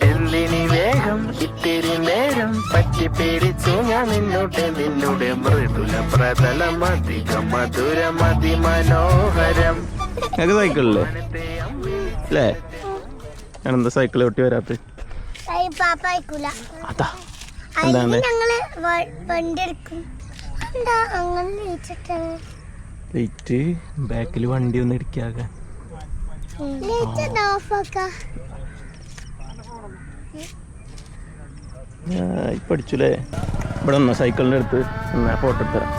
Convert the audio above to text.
എന്തിനി വേഗം ഇത്തിരി നേരം പറ്റി പേടിച്ചു ഞാൻ നിന്നുടെ മൃദുല പ്രതലം അധികം മധുരം അതിമനോഹരം. സൈക്കിളില്ലേ അല്ലേ? ഞാനെന്താ സൈക്കിൾ ഒട്ടി വരാത്ത? അതാ എന്താണ് ലൈറ്റ് ബാക്കിൽ വണ്ടി ഒന്ന് ഇടിക്കാതെ പഠിച്ചുല്ലേ. ഇവിടെ ഒന്നോ സൈക്കിളിൻ്റെ അടുത്ത് ഫോട്ടോ എടുത്തരാം.